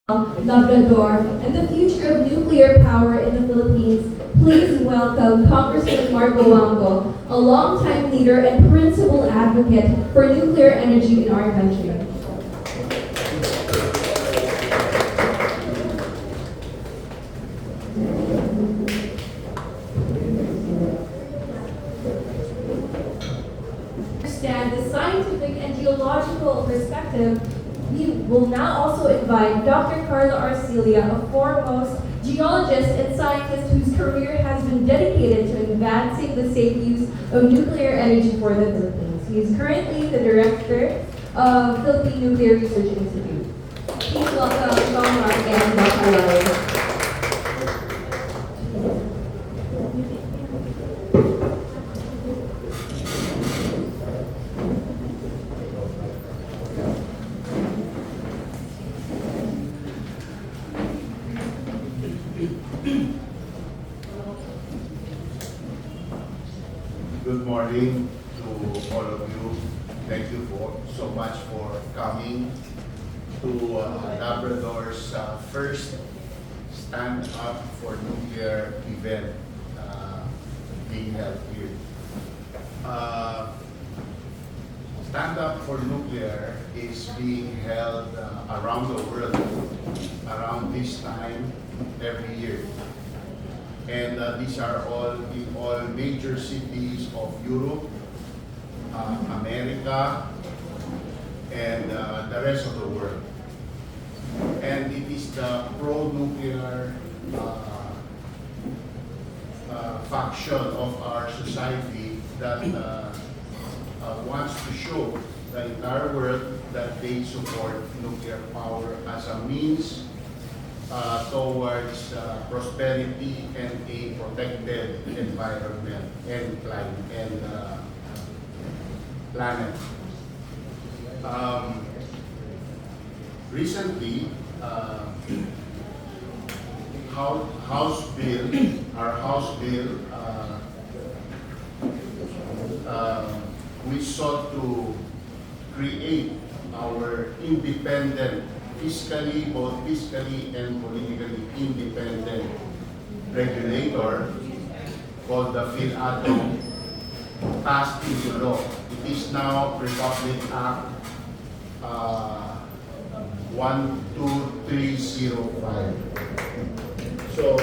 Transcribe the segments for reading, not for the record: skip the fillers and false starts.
Labrador, and the future of nuclear power in the Philippines, please welcome Congressman Marco Wango, a longtime leader and principal advocate for nuclear energy in our country. Understand the scientific and geological perspective, we will now also invite Dr. Carla Arcilia, a foremost geologist and scientist whose career has been dedicated to advancing the safe use of nuclear energy for the Philippines. He is currently the director of Philippine Nuclear Research Institute. Please welcome Sean Mark and Dr. Lalo. Good morning to all of you. Thank you so much for coming to Labrador's first Stand Up for Nuclear event being held here. Stand Up for Nuclear is being held around the world around this time every year. And these are all in all major cities of Europe, America, and the rest of the world. And it is the pro-nuclear faction of our society that wants to show the entire world that they support nuclear power as a means towards prosperity and a protected environment and planet. Recently, our House Bill, we sought to create our independent both fiscally and politically independent regulator called the PhilAtO passed into law. It is now Republic Act 12305. So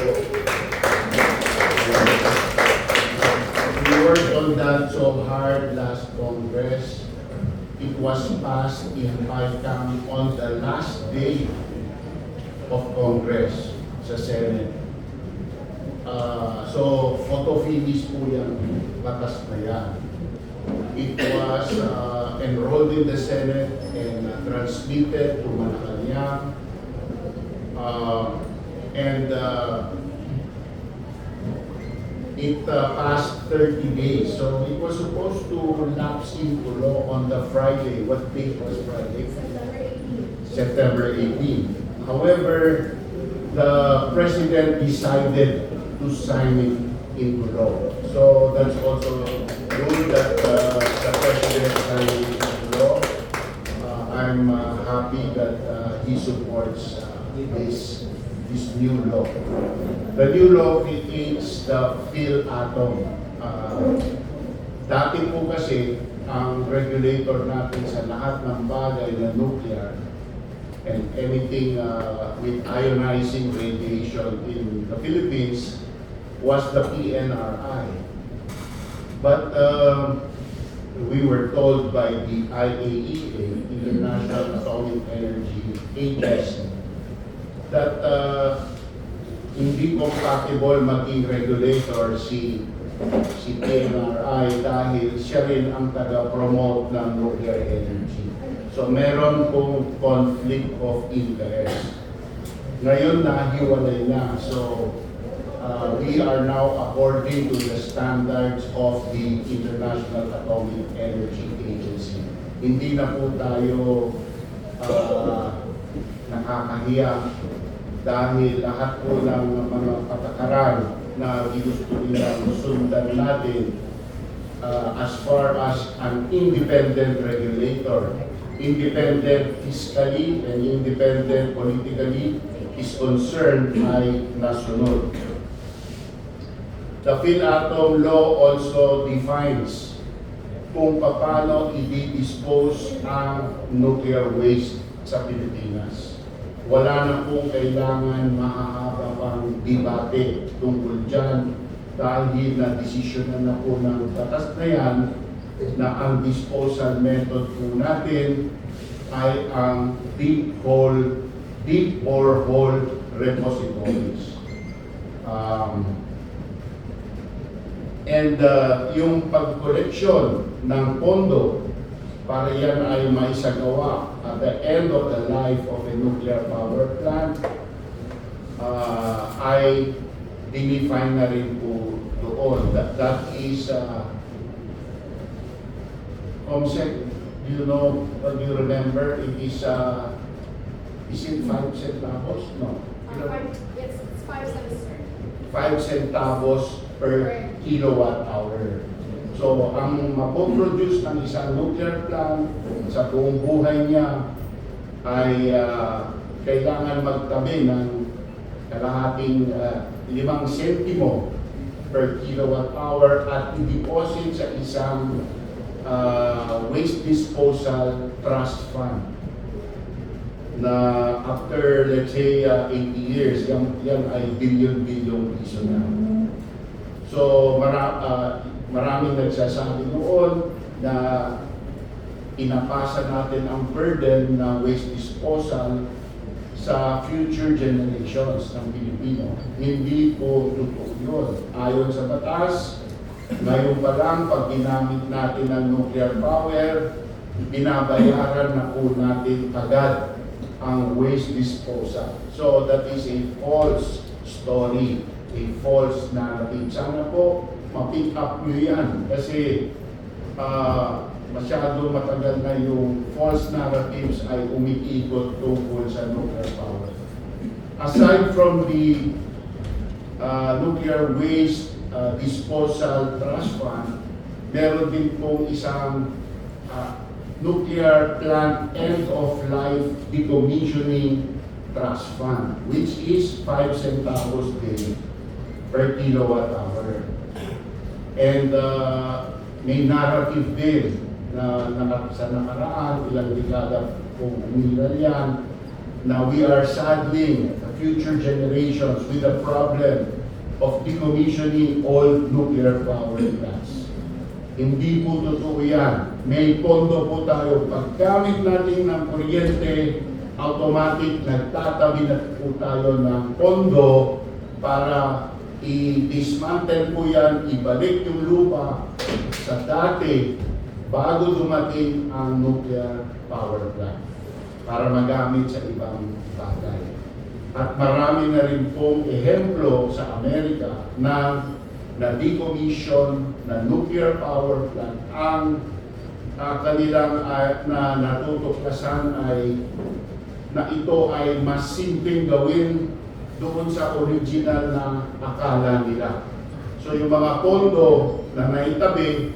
we worked on that so hard last Congress. It was passed in PICAM on the last day of Congress sa Senate. So, photo-finish po yan, batas na yan. It was enrolled in the Senate and transmitted to Malacanang. It passed 30 days, so it was supposed to lapse into law on the Friday. What date was Friday? September 18. However, the President decided to sign it into law. So that's also good that the President signed it into law. I'm happy that he supports this new law. The new law creates the PhilAtO. Dati po kasi, ang regulator natin sa lahat ng bagay na nuclear and anything with ionizing radiation in the Philippines was the PNRI. But we were told by the IAEA, International Atomic Energy Agency, that hindi compatible maging regulator si PNRI dahil siya rin ang taga-promote ng nuclear energy. So meron pong conflict of interest. Ngayon nahiwalay na. So we are now according to the standards of the International Atomic Energy Agency. Hindi na po tayo nakakahiya dahil lahat po ng mga patakaran na gusto nilang sundan natin as far as an independent regulator independent fiscally and independent politically is concerned ay nasunod. The PhilAttom law also defines kung paano i-dispose ang nuclear waste sa Pilipinas. Wala na pong kailangan mahahaba pang debate tungkol dyan dahil na desisyon na po ng batas na yan na ang disposal method po natin ay ang deep or hole repositories. Yung pag-collection ng pondo para yan ay maisagawa at the end of the life of a nuclear power plant ay dinefine na rin po doon. That is Comsec, do you know, do you remember, it is it 5 centavos? No. It's 5 cents, sir. 5 centavos per kilowatt hour. So, ang mapoproduce ng isang nuclear plant sa buong buhay niya ay kailangan magtabi ng kalahating 5 sentimo per kilowatt hour at i-deposit sa isang waste disposal trust fund na after, let's say, 80 years, yan ay billion piso na. So, maraming nagsasabi noon na inapasa natin ang burden ng waste disposal sa future generations ng Pilipino. Hindi po totoo yun. Ayon sa batas, ngayon pa lang, pag ginamit natin ang nuclear power, binabayaran na po natin agad ang waste disposal. So that is a false story, a false narrative. Sana po ma-pick up nyo yan kasi masyado matagal na yung false narratives ay umiikot tungkol sa nuclear power. Aside from the nuclear waste disposal trust fund, meron din pong isang nuclear plant end-of-life decommissioning trust fund, which is 5 centavos din per kilowatt hour. And may narrative din na sa nakaraan, ilang dekada kung umiral yan, na we are saddling the future generations with the problem of decommissioning old nuclear power plants. Hindi po totoo yan. May pondo po tayo. Paggamit natin ng kuryente, automatic nagtatabi na po tayo ng pondo para i-dismantle po yan, ibalik yung lupa sa dati bago dumating ang nuclear power plant para magamit sa ibang bagay. At marami na rin pong ehemplo sa Amerika na decommission na nuclear power plant. Ang kanilang na natutuklasan ay na ito ay mas simpleng gawin doon sa original na akala nila. So yung mga pondo na naitabi,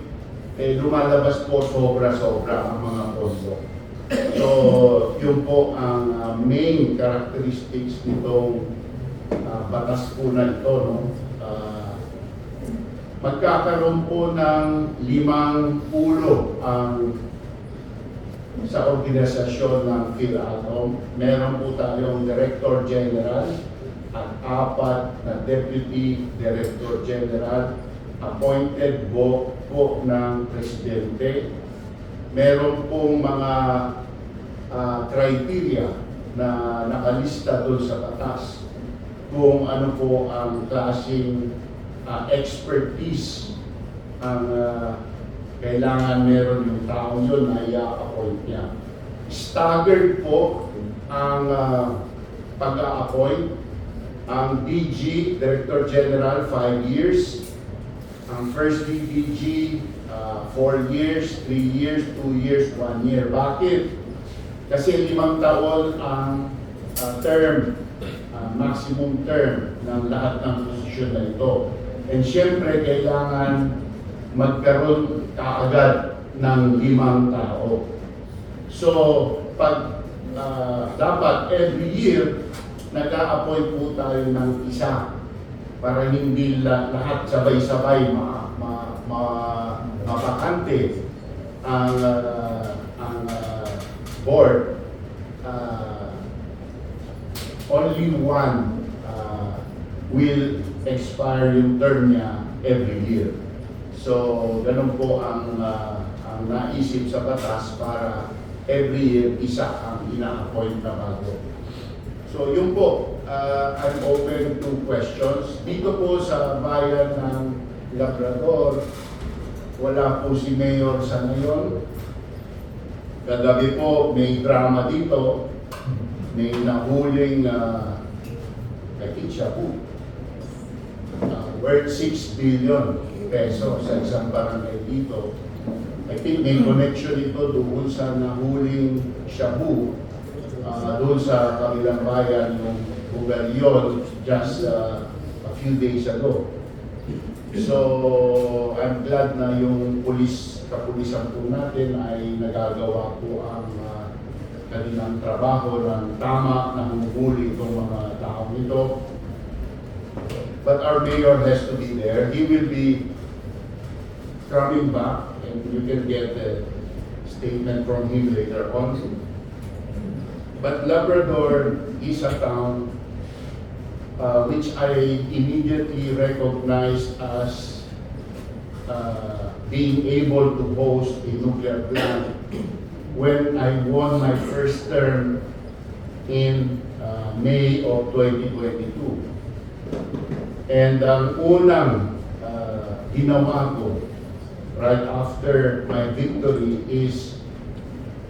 lumalabas po sobra-sobra ang mga pondo. So yun po ang main characteristics nitong batas po na ito. No? Magkakaroon po ng 5 ulo ang sa organisasyon ng PhilAttom. Meron po tayong Director General at 4 na Deputy Director General appointed po ng Presidente. Meron pong mga criteria na nakalista doon sa batas kung ano po ang klaseng expertise ang kailangan meron yung tao yun na i-appoint niya. Staggered po ang pag-a-appoint. Ang DG, Director General, 5 years. Ang First DG, 4 years, 3 years, 2 years, 1 year. Bakit? Kasi 5 taon ang term, maximum term ng lahat ng posisyon na ito. And syempre, kailangan magkaroon kaagad ng 5 tao. So, pag dapat every year, nag-a-appoint po tayo ng isa para hindi lahat sabay-sabay mapakante ang board. Only one will expire yung term niya every year. So, ganun po ang naisip sa batas para every year isa ang ina-appoint na bago. So, yun po, I'm open to questions. Dito po sa bayan ng Labrador, wala po si Mayor sa ngayon. Kagabi po, may drama dito. May nahuling, I think siya po, worth 6 billion pesos sa isang barangay dito. I think may connection ito doon sa nahuling Shabu, doon sa kabilang bayan ng Bugaryon just a few days ago. So, I'm glad na yung kapulisan po natin ay nagagawa po ang kanilang trabaho ng tama na humuhuli itong mga taong ito. But our mayor has to be there. He will be coming back and you can get a statement from him later on. But Labrador is a town which I immediately recognized as being able to host a nuclear plant when I won my first term in May of 2022. And ang unang ginawa ko right after my victory is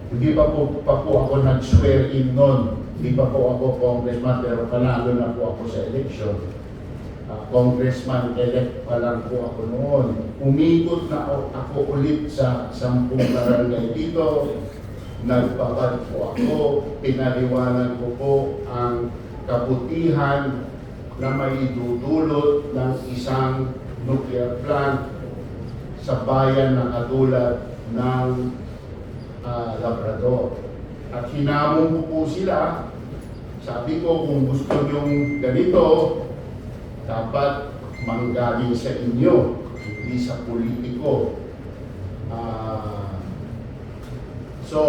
hindi pa po ako nag-swear in noon. Hindi pa po ako congressman pero panalo na po ako sa election. Congressman-elect pa lang po ako noon. Umikot na ako ulit sa 10 barangay dito. Nagpapad po ako, pinaliwanag ko po ang kabutihan na may dudulot ng isang nuclear plant sa bayan na katulad ng Labrador. At hinamon ko po sila, sabi ko kung gusto nyong ganito, dapat manggaling sa inyo, hindi sa politiko. So,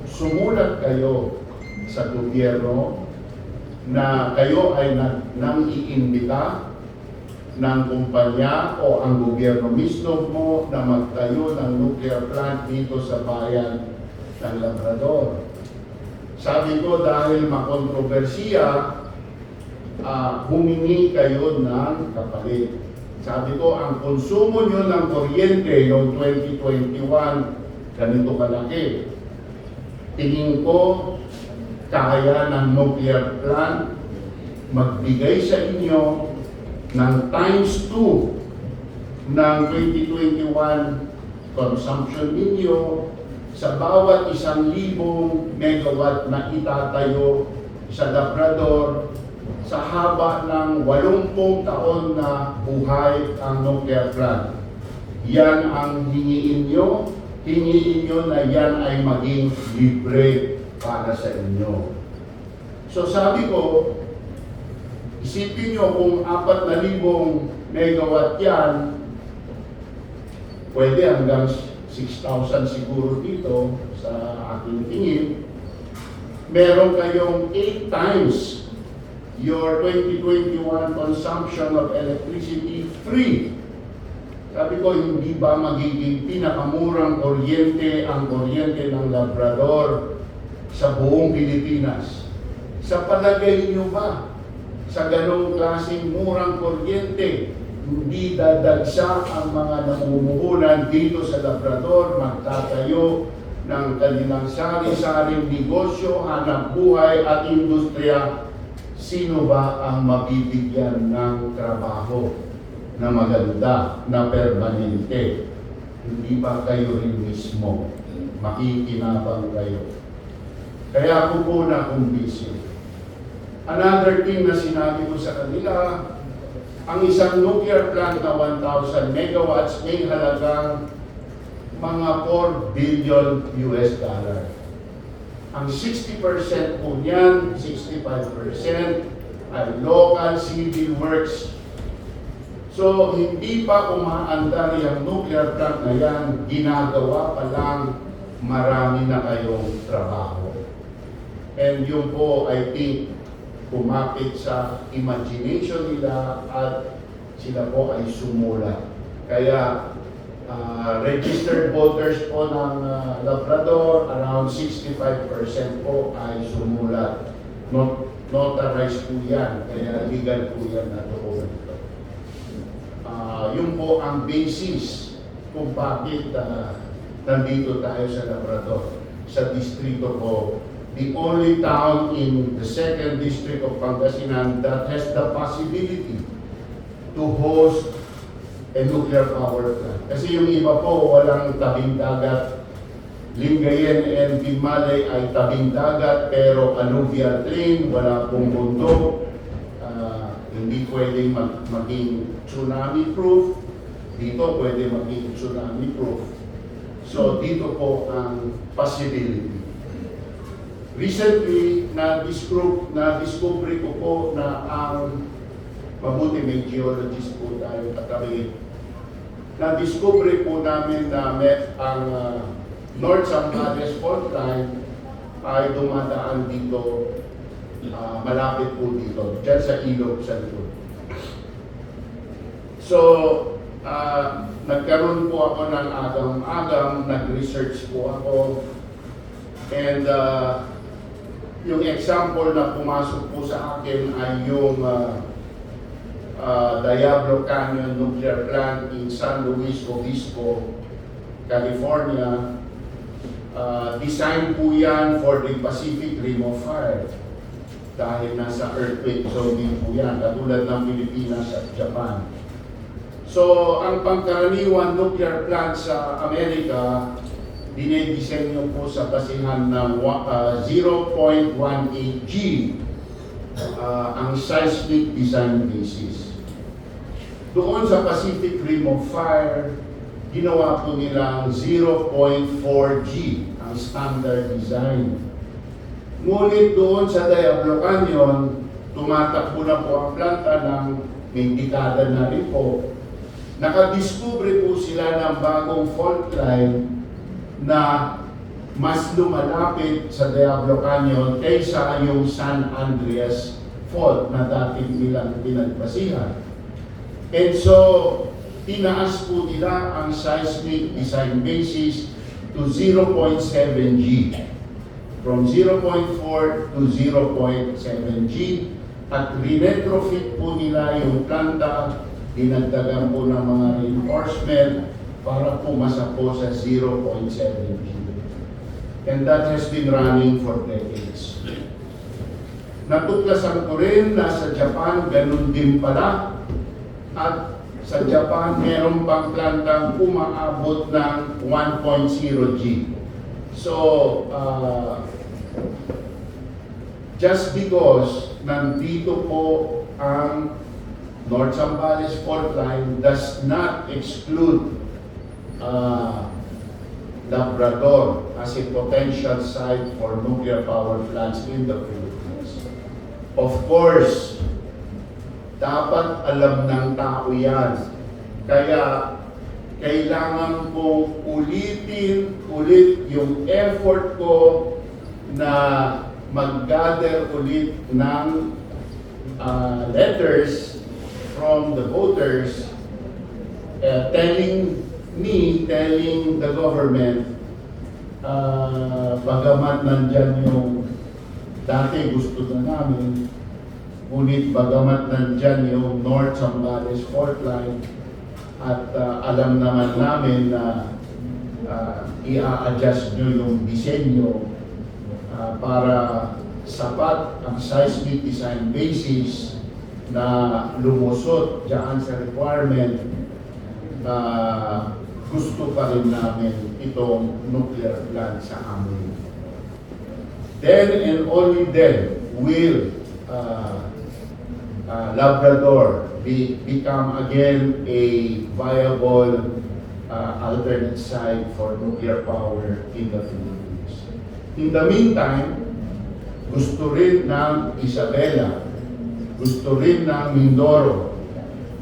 sumulat kayo sa gobyerno na kayo ay nang iimbita ng kumpanya o ang gobyerno mismo mo na magtayo ng nuclear plant dito sa bayan ng Labrador. Sabi ko dahil makontrobersiya, humingi kayo ng kapalit. Sabi ko, ang konsumo nyo ng kuryente noong 2021, ganito kalaki. Tingin ko, kaya ng nuclear plant magbigay sa inyo ng times 2 ng 2021 consumption ninyo sa bawat 1,000 megawatt na itatayo sa Labrador sa haba ng 80 taon na buhay ang nuclear plant. Yan ang hingiin nyo na yan ay maging libre para sa inyo. So sabi ko, isipin nyo kung 4,000 megawatt yan, pwede hanggang 6,000 siguro dito sa aking tingin. Meron kayong 8 times your 2021 consumption of electricity free. Sabi ko, hindi ba magiging pinakamurang kuryente ang kuryente ng Labrador sa buong Pilipinas? Sa palagay niyo ba, sa ganong klaseng murang kuryente, hindi dadagsa ang mga namumuhunan dito sa Labrador, magtatayo ng kanilang sari-saring negosyo, hanap buhay at industriya? Sino ba ang mabibigyan ng trabaho na maganda, na permanente? Hindi ba kayo rin mismo makikinabang kayo? Kaya ako po na-convince. Another thing na sinabi ko sa kanila, ang isang nuclear plant na 1,000 megawatts may halagang mga $4 billion. Ang 60% po niyan, 65% ay local civil works. So, hindi pa umaandar yung nuclear plant na yan, ginagawa pa lang, marami na kayong trabaho. And yun po, I think, kumapit sa imagination nila at sila po ay sumula. Kaya, registered voters po ng Labrador, around 65% po ay sumulat. Notarized po yan, kaya legal po yan na dokumento. Yun po ang basis kung bakit nandito tayo sa Labrador, sa distrito ko. The only town in the 2nd District of Pangasinan that has the possibility to host a nuclear power plant. Kasi yung iba po, walang tabing dagat. Lingayen and Bimale ay tabing dagat, pero alluvial plain, wala pong bundok. Hindi pwedeng maging tsunami proof. Dito pwede maging tsunami proof. So dito po ang possibility. Recently, na-discover ko po na ang mabuti may geologist po tayo katabi. Na-discover po namin na ang North Zambales fault line ay dumadaan dito, malapit po dito, dyan sa ilog sa likod. So, nagkaroon po ako ng agam-agam, nag-research po ako, and yung example na pumasok po sa akin ay yung Diablo Canyon Nuclear Plant in San Luis Obispo, California. Design po yan for the Pacific Ring of Fire dahil nasa earthquake zone din po yan, katulad ng Pilipinas at Japan. So, ang pangkaraniwan nuclear plant sa Amerika, dinedisenyo po sa basihan ng 0.18 G ang seismic design basis. Doon sa Pacific Rim of Fire, ginawa po nilang 0.4 G ang standard design. Ngunit doon sa Diablo Canyon, tumatakbo na po ang planta ng may dekada na rin po. Nakadiscover po sila ng bagong fault line na mas lumalapit sa Diablo Canyon kaysa yung San Andreas Fault na dating nilang pinagbasihan. And so, tinaas po nila ang seismic design basis to 0.7 G. From 0.4 to 0.7 G. At retrofit po nila yung planta, dinagdagan po ng mga reinforcement para pumasa po sa 0.7 G. And that has been running for decades. Natuklasan ko rin na sa Japan, ganun din pala. At sa Japan, meron pang plantang umaabot ng 1.0 G. So, just because nandito po ang North Zambales fault line does not exclude Labrador as a potential site for nuclear power plants in the Philippines. Of course, dapat alam ng tao yan. Kaya kailangan kong ulit yung effort ko na mag-gather ulit ng letters from the voters telling the government, bagamat nandyan yung dati gusto na namin, ngunit bagamat nandyan yung North Zambales fault line at alam naman namin na i-a-adjust nyo yung disenyo para sapat ang seismic design basis na lumusot dyan sa requirement, gusto pa rin namin itong nuclear plant sa amin. Then and only then will Labrador become again a viable alternate site for nuclear power in the Philippines. In the meantime, gusto rin ng Isabela, gusto rin ng Mindoro,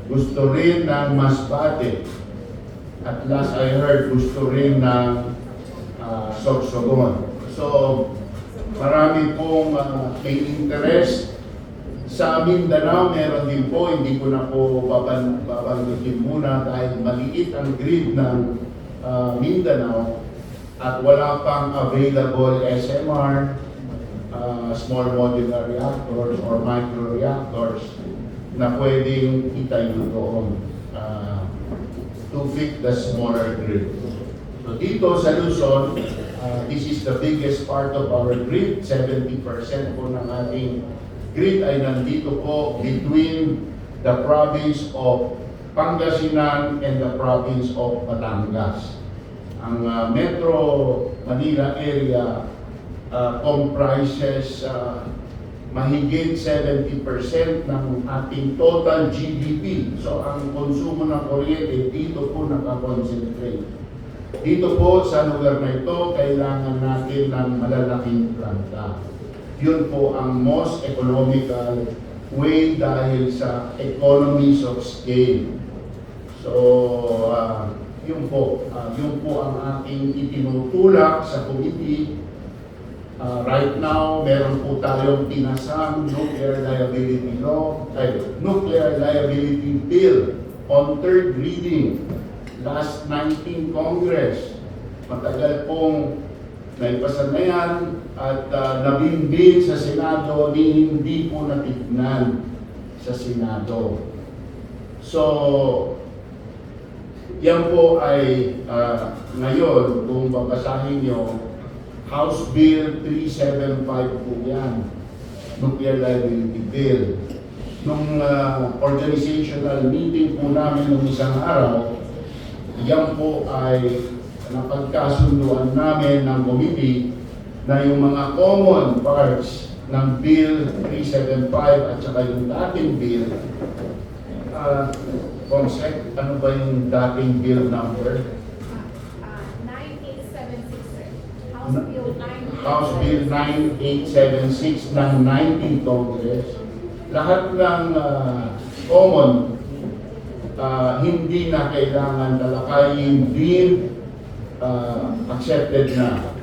gusto rin ng Masbate, at last I heard gusto rin ng Sorsogon. So, marami pong may interest. Sa Mindanao, meron din po, hindi ko na po babanggitin muna dahil maliit ang grid ng Mindanao at wala pang available SMR, small modular reactors or micro reactors na pwedeng itayo doon to fit the smaller grid. So dito sa Luzon, this is the biggest part of our grid. 70% po ng ating grid ay nandito po between the province of Pangasinan and the province of Batangas. Ang Metro Manila area comprises mahigit 70% ng ating total GDP. So ang konsumo ng kuryente dito po nakakonsentrate. Dito po sa lugar na ito, kailangan natin ng malalaking planta. Yun po ang most economical way dahil sa economies of scale. So, yun po ang aking itinutulak sa committee. Right now, meron po tayong tinasang nuclear liability bill on third reading. Last 19 Congress. Matagal pong naipasa na yan at nabimbing sa Senado ni hindi po natignan sa Senado. So, yan po ay ngayon, kung babasahin nyo, House Bill 375 po yan, Nuclear Liability Bill. Nung organizational meeting po namin nung isang araw, yan po ay napagkasunduan namin ng committee na yung mga common parts ng Bill 375 at saka yung dating bill, Comsec, ano ba yung dating bill number? 9876, sir. House Bill 9876 ng 19th Congress. Lahat ng common hindi na kailangan talakayin din accepted na.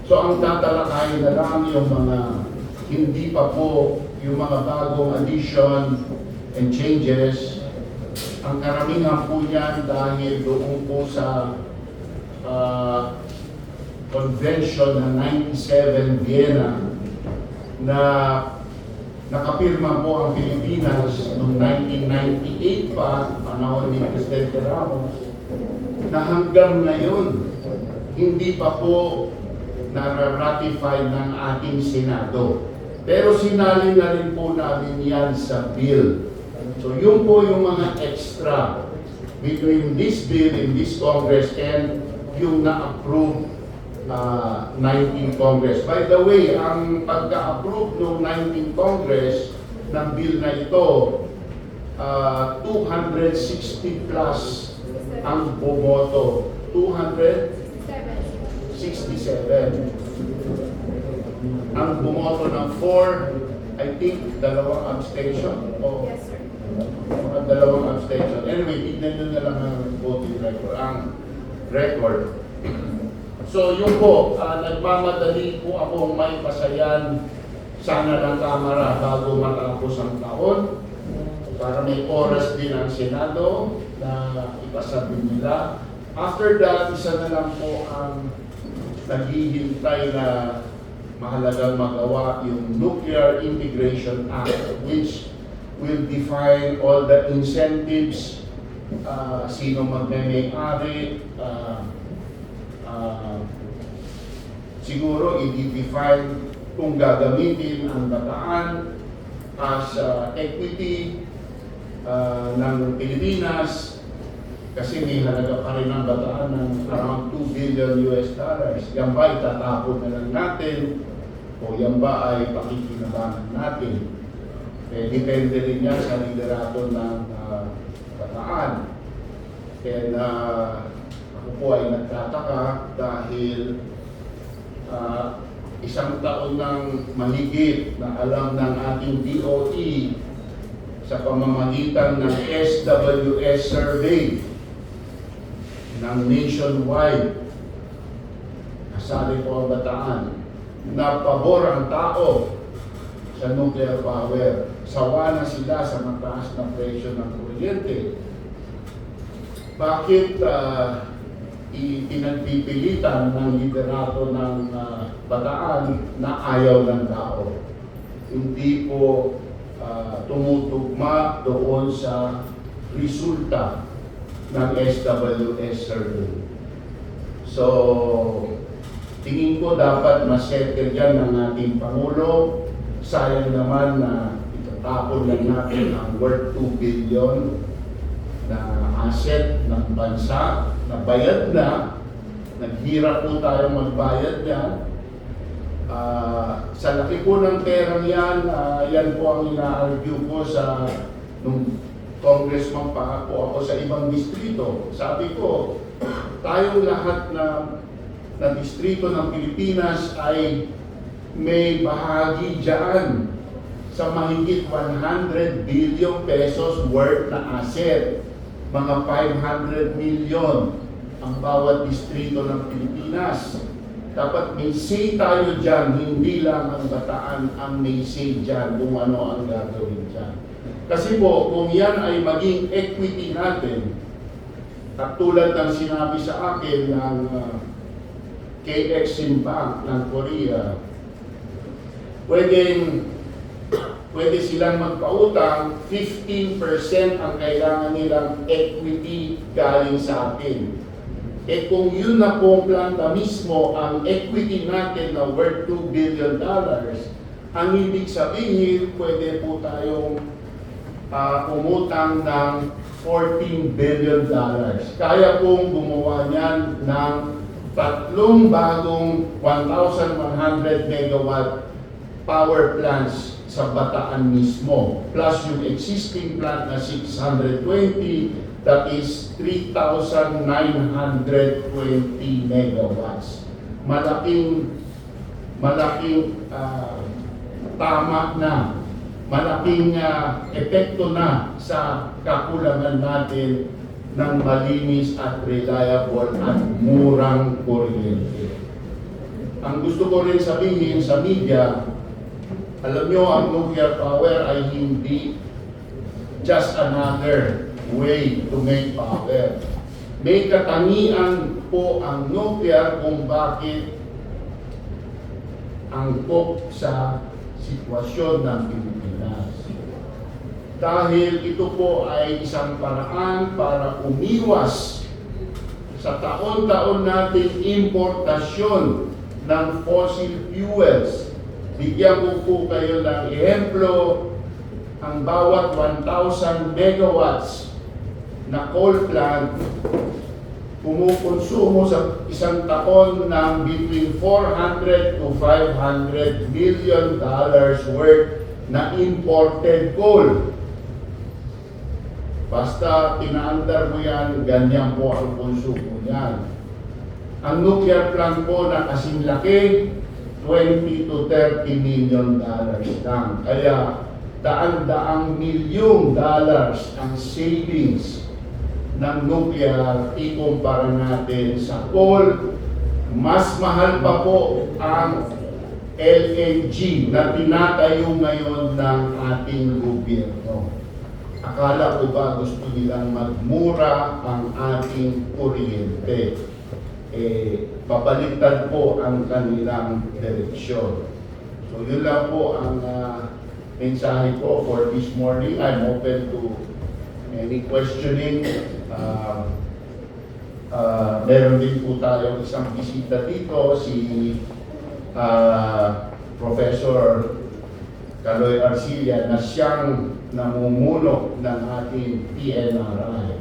So ang tatalakayin na lang yung mga hindi pa po, yung mga bagong addition and changes. Ang karamihan po yan dahil doon po sa Convention ng 97 Vienna na nakapirma po ang Pilipinas noong 1998 pa, panahon ni Presidente Ramos, na hanggang ngayon, hindi pa po na-ratify ng ating Senado. Pero sinali na rin po namin yan sa bill. So yun po yung mga extra between this bill in this Congress and yung na-approve 19th Congress. By the way, ang pagka-approve ng 19th Congress ng bill na ito, 260 plus ang bumoto. 267. Ang bumoto ng 4, I think, dalawang abstention. O, Yes, sir. dalawang abstention. Anyway, tignan nyo na lang ang voting record. Ang record. So yun po, nagmamadali po akong may pasayan sana ng Kamara bago matapos ang taon para may oras din ang Senado na ipasabi nila. After that, isa na lang po ang naghihintay na mahalagang magawa yung Nuclear Integration Act, which will define all the incentives, sino magme-may-ari, siguro i-define kung gagamitin ang Bataan as equity ng Pilipinas kasi may halaga pa rin ang Bataan ng around $2 billion. Yan ba itatapon na lang natin o yan ba ay pakikinabangan natin? Depende rin yan sa liderato ng Bataan. And ako po ay nagtataka dahil isang taon ng mahigit na alam ng ating DOE sa pamamagitan ng SWS survey ng nationwide, kasali po ang Bataan, na pabor ang tao sa nuclear power. Sawa na sila sa mataas na presyo ng kuryente. Bakit pinagpipilitan ng liderato ng Bataan na ayaw ng tao? Hindi po tumutugma doon sa resulta ng SWS survey. So, tingin ko dapat masettle yan ng ating Pangulo. Sayang naman na itatapon lang natin ang worth 2 billion na asset ng bansa na bayad na. Naghirap po tayo magbayad yan. Sa laki po ng perang yan, yan po ang ina-argue ko sa nung congressman pa po ako sa ibang distrito. Sabi ko, tayong lahat na distrito ng Pilipinas ay may bahagi dyan sa mahigit 100 billion pesos worth na asset. Mga 500 million ang bawat distrito ng Pilipinas. Dapat may say tayo dyan, hindi lang ang Bataan ang may say dyan kung ano ang gagawin dyan. Kasi po, kung yan ay maging equity natin, at tulad ng sinabi sa akin ng KX Bank ng Korea, pwede silang magpautang, 15% ang kailangan nilang equity galing sa atin. Eh kung yun na pong planta mismo, ang equity natin na worth $2 billion, ang ibig sabihin, pwede po tayong umutang ng $14 billion. Kaya pong gumawa niyan ng 3 bagong 1,100 megawatt power plants sa Bataan mismo, plus yung existing plant na 620, that is 3,920 megawatts. Malaking tama na, malaking epekto na sa kakulangan natin ng malinis at reliable at murang kuryente. Ang gusto ko rin sabihin sa media, alam nyo, ang nuclear power ay hindi just another way to make power. May katangian po ang nuclear kung bakit angkop sa sitwasyon ng Pilipinas. Dahil ito po ay isang paraan para umiwas sa taon-taon nating importasyon ng fossil fuels. Bigyan ko po kayo ng ehemplo, ang bawat 1,000 megawatts na coal plant kumukonsumo sa isang taon ng between $400 to $500 million worth na imported coal. Basta tinaandar mo yan, ganyan po ang konsumo niyan. Ang nuclear plant po na kasing laki, $20 to $30 million lang. Kaya daan-daang milyong dollars ang savings ng nuclear ikumpara natin sa coal. Mas mahal pa po ang LNG na tinatayo ngayon ng ating gobyerno. Akala ko ba gusto nilang magmura ang ating kuryente? Papalitan po ang kanilang direksyon. So yun lang po ang mensahe ko for this morning. I'm open to any questioning. Meron din po tayo isang bisita dito, si Professor Caloy Arcilla, na siyang namumuno ng ating PNRI,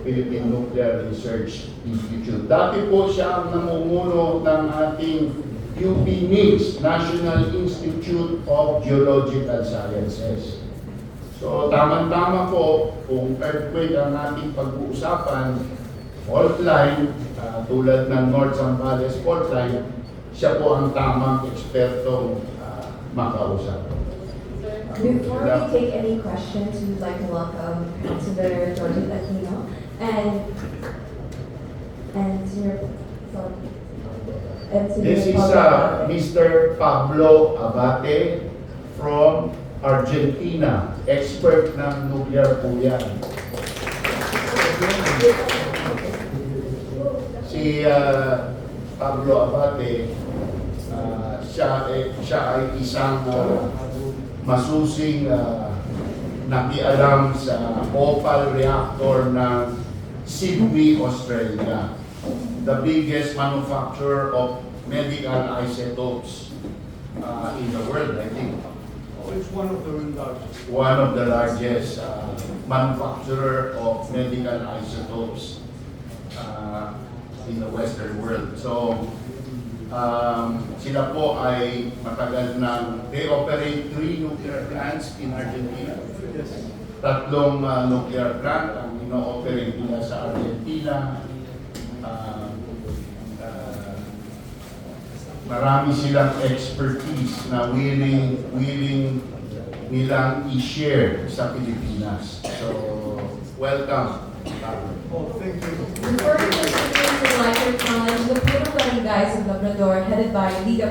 Philippine Nuclear Research Institute. Dati po siya ang namumuno ng ating UP NIGS, National Institute of Geological Sciences. So, tamang-tama po, kung earthquake ang ating pag-uusapan, fault line, tulad ng North Zambales fault line, siya po ang tamang ekspertong makausap. Before we take any questions, we'd like to welcome Councilor Jordan Aquino and Senior This is Paolo. Mr. Pablo Abate from Argentina. Expert ng nuclear po yan. Si Pablo Abate, siya ay isang masusing nakialam sa opal reactor ng Sydney, Australia, the biggest manufacturer of medical isotopes in the world, I think. It's one of the largest. One of the largest manufacturer of medical isotopes in the Western world. So, sila po ay matagal they operate 3 nuclear plants in Argentina. Tatlong nuclear plant ang ino-operate nila sa Argentina. Marami silang expertise na willing nilang i-share sa Pilipinas. So, welcome. Oh, thank you. Before we continue to the lighter challenge, the Puno Guys of Labrador, headed by Liga